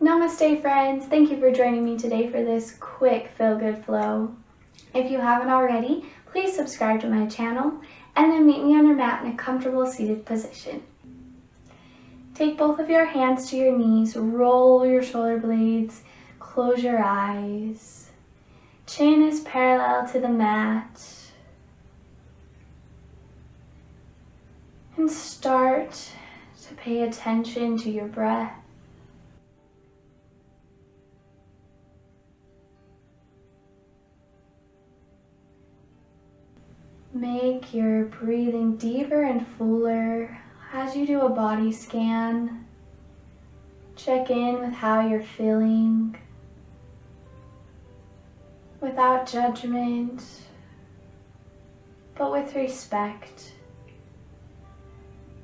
Namaste friends, thank you for joining me today for this quick feel-good flow. If you haven't already, please subscribe to my channel and then meet me on your mat in a comfortable seated position. Take both of your hands to your knees, roll your shoulder blades, close your eyes. Chin is parallel to the mat. And start to pay attention to your breath. Make your breathing deeper and fuller as you do a body scan. Check in with how you're feeling without judgment, but with respect.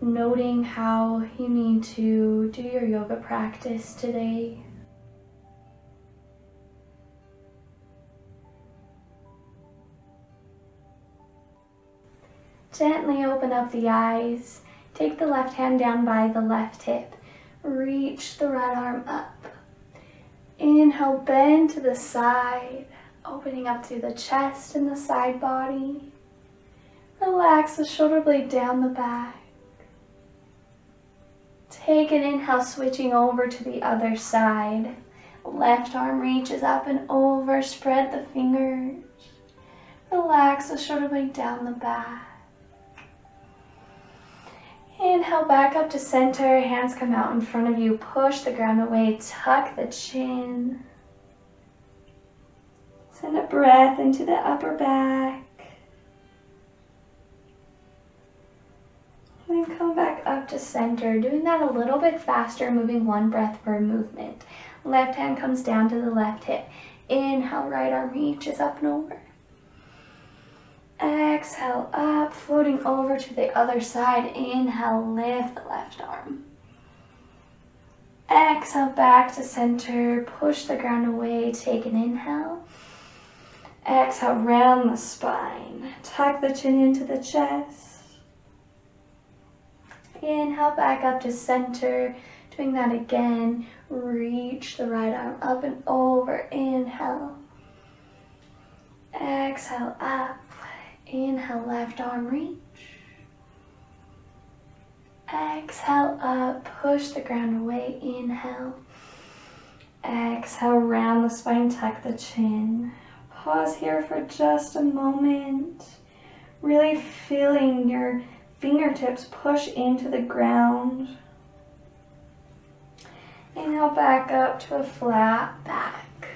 Noting how you need to do your yoga practice today. Gently open up the eyes. Take the left hand down by the left hip. Reach the right arm up. Inhale, bend to the side, opening up through the chest and the side body. Relax the shoulder blade down the back. Take an inhale, switching over to the other side. Left arm reaches up and over, spread the fingers. Relax the shoulder blade down the back. Inhale back up to center, hands come out in front of you, push the ground away, tuck the chin. Send a breath into the upper back. And then come back up to center, doing that a little bit faster, moving one breath per movement. Left hand comes down to the left hip. Inhale, right arm reaches up and over. Exhale up, floating over to the other side. Inhale, lift the left arm. Exhale, back to center, push the ground away, take an inhale. Exhale, round the spine, tuck the chin into the chest. Inhale, back up to center, doing that again. Reach the right arm up and over, inhale. Exhale, up. Inhale, left arm reach. Exhale up, push the ground away, inhale. Exhale, round the spine, tuck the chin. Pause here for just a moment. Really feeling your fingertips push into the ground. Inhale back up to a flat back.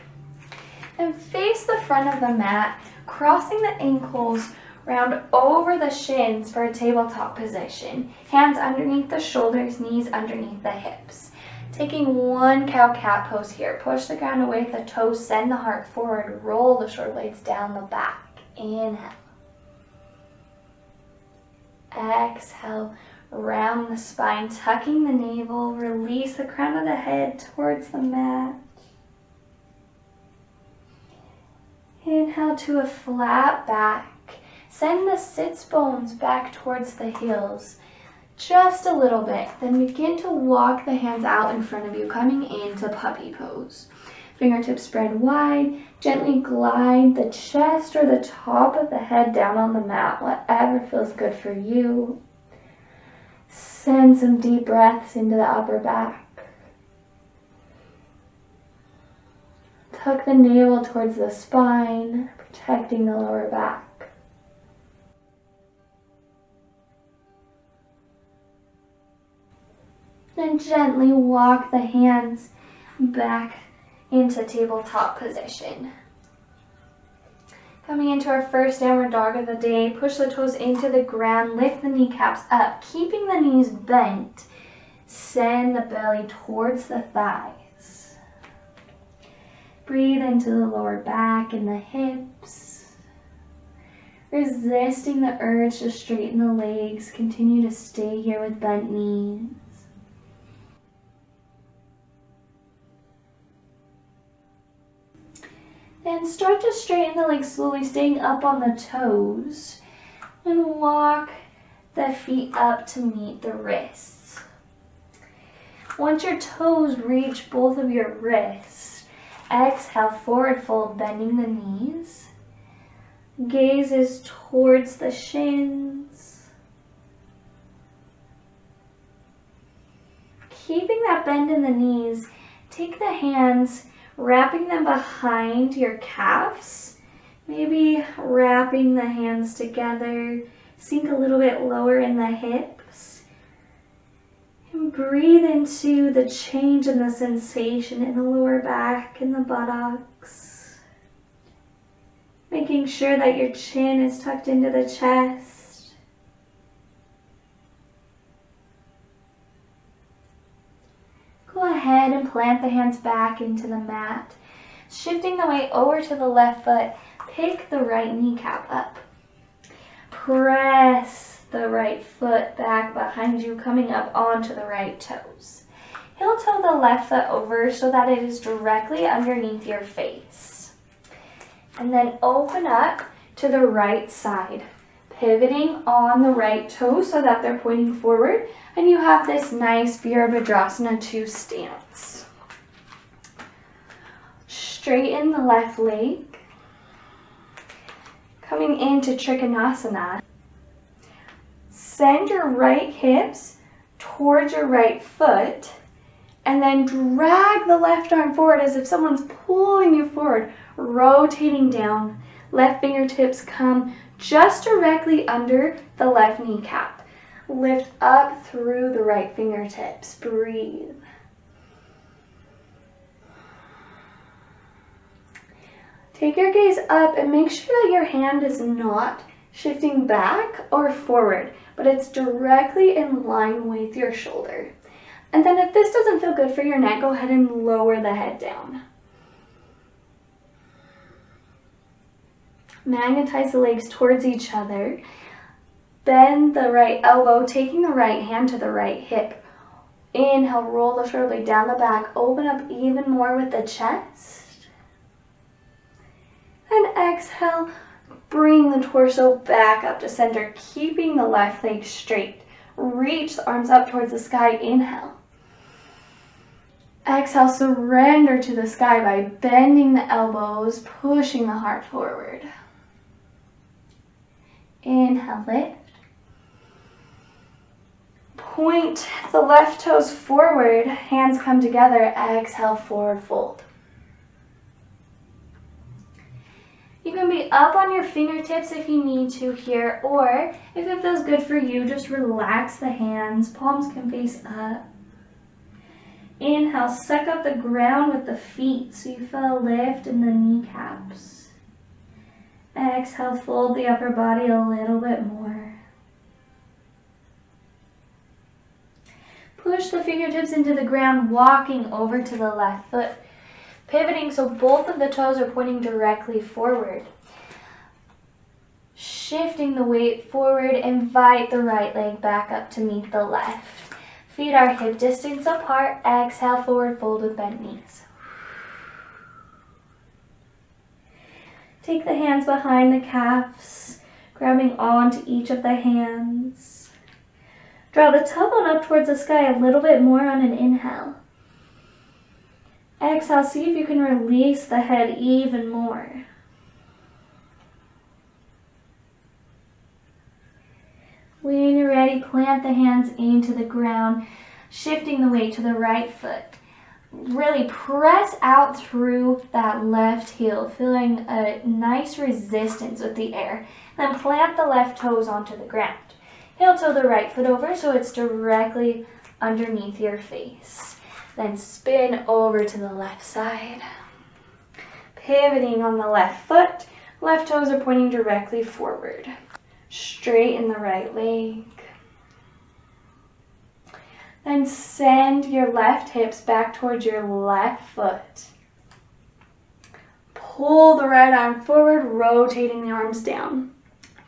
And face the front of the mat, crossing the ankles, round over the shins for a tabletop position. Hands underneath the shoulders, knees underneath the hips. Taking one cow-cat pose here. Push the ground away with the toes, send the heart forward, roll the shoulder blades down the back. Inhale. Exhale, round the spine, tucking the navel, release the crown of the head towards the mat. Inhale to a flat back. Send the sits bones back towards the heels. Just a little bit. Then begin to walk the hands out in front of you, coming into puppy pose. Fingertips spread wide. Gently glide the chest or the top of the head down on the mat, whatever feels good for you. Send some deep breaths into the upper back. Tuck the navel towards the spine, protecting the lower back. Then gently walk the hands back into tabletop position. Coming into our first downward dog of the day, push the toes into the ground, lift the kneecaps up, keeping the knees bent. Send the belly towards the thighs. Breathe into the lower back and the hips. Resisting the urge to straighten the legs, continue to stay here with bent knees. And start to straighten the legs slowly, staying up on the toes. And walk the feet up to meet the wrists. Once your toes reach both of your wrists, exhale, forward fold, bending the knees. Gaze is towards the shins. Keeping that bend in the knees, take the hands, wrapping them behind your calves. Maybe wrapping the hands together, sink a little bit lower in the hips. And breathe into the change in the sensation in the lower back and the buttocks. Making sure that your chin is tucked into the chest. Go ahead and plant the hands back into the mat. Shifting the weight over to the left foot, pick the right kneecap up. Press the right foot back behind you, coming up onto the right toes. Heel toe the left foot over so that it is directly underneath your face. And then open up to the right side, pivoting on the right toe so that they're pointing forward, and you have this nice Virabhadrasana 2 stance. Straighten the left leg. Coming into Trikonasana. Send your right hips towards your right foot and then drag the left arm forward as if someone's pulling you forward, rotating down. Left fingertips come just directly under the left kneecap. Lift up through the right fingertips. Breathe. Take your gaze up and make sure that your hand is not shifting back or forward, but it's directly in line with your shoulder. And then if this doesn't feel good for your neck, go ahead and lower the head down. Magnetize the legs towards each other. Bend the right elbow, taking the right hand to the right hip. Inhale, roll the shoulder blade down the back. Open up even more with the chest. And exhale, bring the torso back up to center, keeping the left leg straight. Reach the arms up towards the sky. Inhale. Exhale, surrender to the sky by bending the elbows, pushing the heart forward. Inhale, lift. Point the left toes forward, hands come together. Exhale, forward fold. You can be up on your fingertips if you need to here, or if it feels good for you, just relax the hands. Palms can face up. Inhale, suck up the ground with the feet so you feel a lift in the kneecaps. Exhale, fold the upper body a little bit more. Push the fingertips into the ground, walking over to the left foot. Pivoting so both of the toes are pointing directly forward. Shifting the weight forward, invite the right leg back up to meet the left. Feet are hip distance apart. Exhale, forward fold with bent knees. Take the hands behind the calves, grabbing onto each of the hands. Draw the tailbone up towards the sky a little bit more on an inhale. Exhale, see if you can release the head even more. When you're ready, plant the hands into the ground, shifting the weight to the right foot. Really press out through that left heel, feeling a nice resistance with the air. Then plant the left toes onto the ground. Heel toe the right foot over so it's directly underneath your face. Then spin over to the left side. Pivoting on the left foot, left toes are pointing directly forward. Straighten the right leg. Then send your left hips back towards your left foot. Pull the right arm forward, rotating the arms down.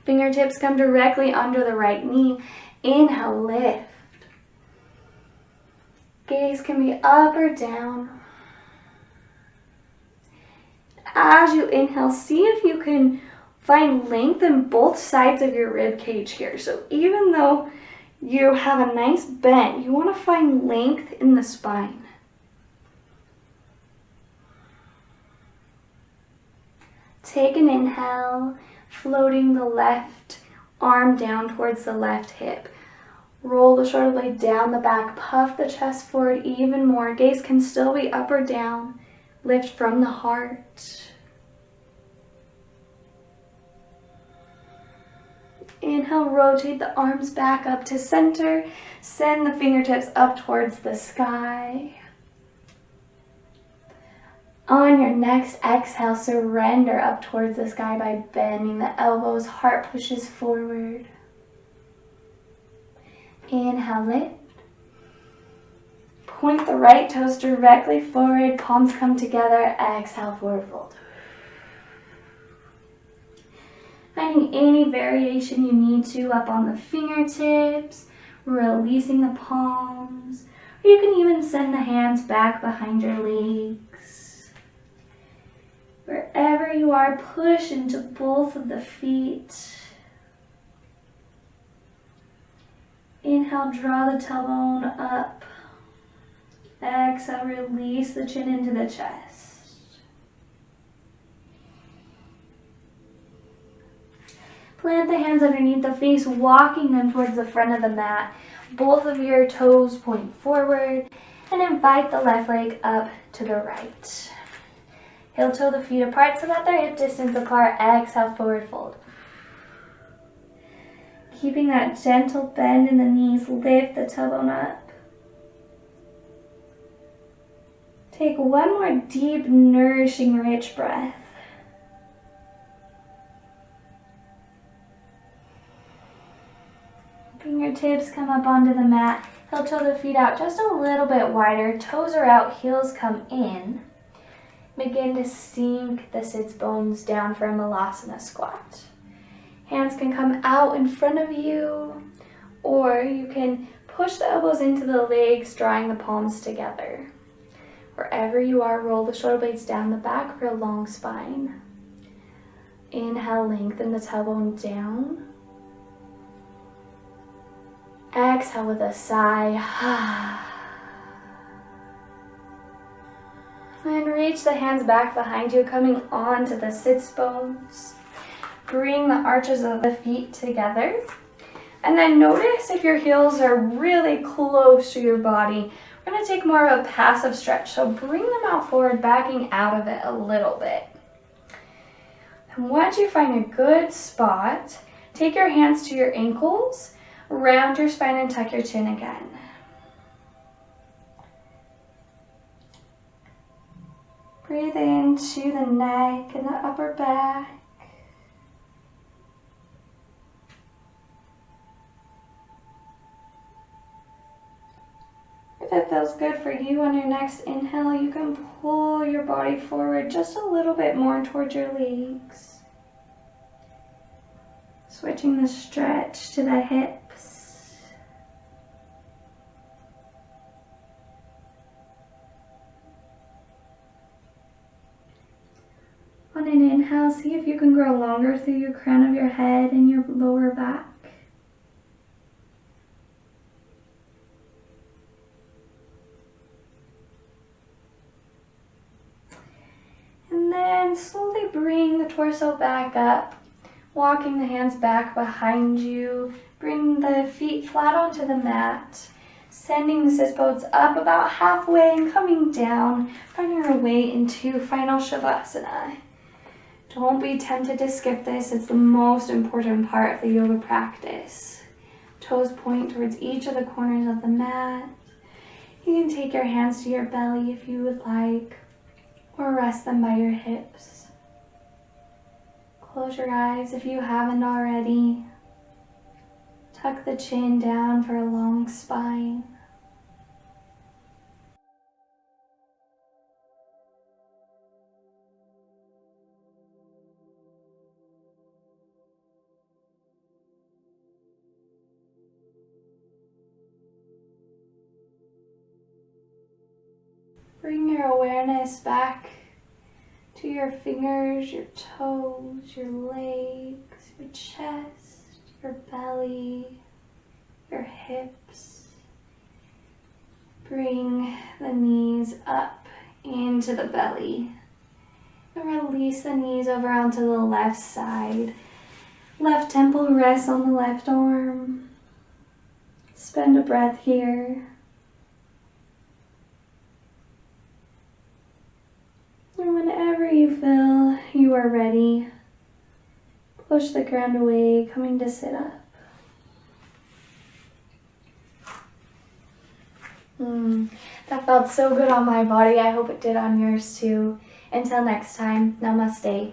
Fingertips come directly under the right knee. Inhale, lift. Gaze can be up or down. As you inhale, see if you can find length in both sides of your rib cage here. So even though You have a nice bend. You want to find length in the spine. Take an inhale, floating the left arm down towards the left hip. Roll the shoulder blade down the back, puff the chest forward even more. Gaze can still be up or down. Lift from the heart. Inhale, rotate the arms back up to center. Send the fingertips up towards the sky. On your next exhale, surrender up towards the sky by bending the elbows. Heart pushes forward. Inhale, lift. Point the right toes directly forward. Palms come together. Exhale, forward fold. Finding any variation you need to up on the fingertips, releasing the palms. Or you can even send the hands back behind your legs. Wherever you are, push into both of the feet. Inhale, draw the tailbone up. Exhale, release the chin into the chest. Plant the hands underneath the face, walking them towards the front of the mat. Both of your toes point forward, and invite the left leg up to the right. Heel toe the feet apart so that they're hip distance apart. Exhale, forward fold. Keeping that gentle bend in the knees, lift the tailbone up. Take one more deep, nourishing, rich breath. Fingertips come up onto the mat. Heel toe the feet out just a little bit wider. Toes are out, heels come in. Begin to sink the sits bones down for a malasana squat. Hands can come out in front of you, or you can push the elbows into the legs, drawing the palms together. Wherever you are, roll the shoulder blades down the back for a long spine. Inhale, lengthen the tailbone down. Exhale with a sigh. And reach the hands back behind you, coming onto the sits bones. Bring the arches of the feet together. And then notice if your heels are really close to your body. We're going to take more of a passive stretch. So bring them out forward, backing out of it a little bit. And once you find a good spot, take your hands to your ankles, round your spine and tuck your chin again. Breathe into the neck and the upper back. If it feels good for you on your next inhale, you can pull your body forward just a little bit more towards your legs. Switching the stretch to the hips. On an inhale, see if you can grow longer through your crown of your head and your lower back. And then slowly bring the torso back up, walking the hands back behind you. Bring the feet flat onto the mat, sending the sits bones up about halfway and coming down, finding your way into final Shavasana. Don't be tempted to skip this. It's the most important part of the yoga practice. Toes point towards each of the corners of the mat. You can take your hands to your belly if you would like, or rest them by your hips. Close your eyes if you haven't already. Tuck the chin down for a long spine. Bring your awareness back to your fingers, your toes, your legs, your chest, your belly, your hips. Bring the knees up into the belly. And release the knees over onto the left side. Left temple rests on the left arm. Spend a breath here. And whenever you feel you are ready, push the ground away, coming to sit up. That felt so good on my body. I hope it did on yours too. Until next time, namaste.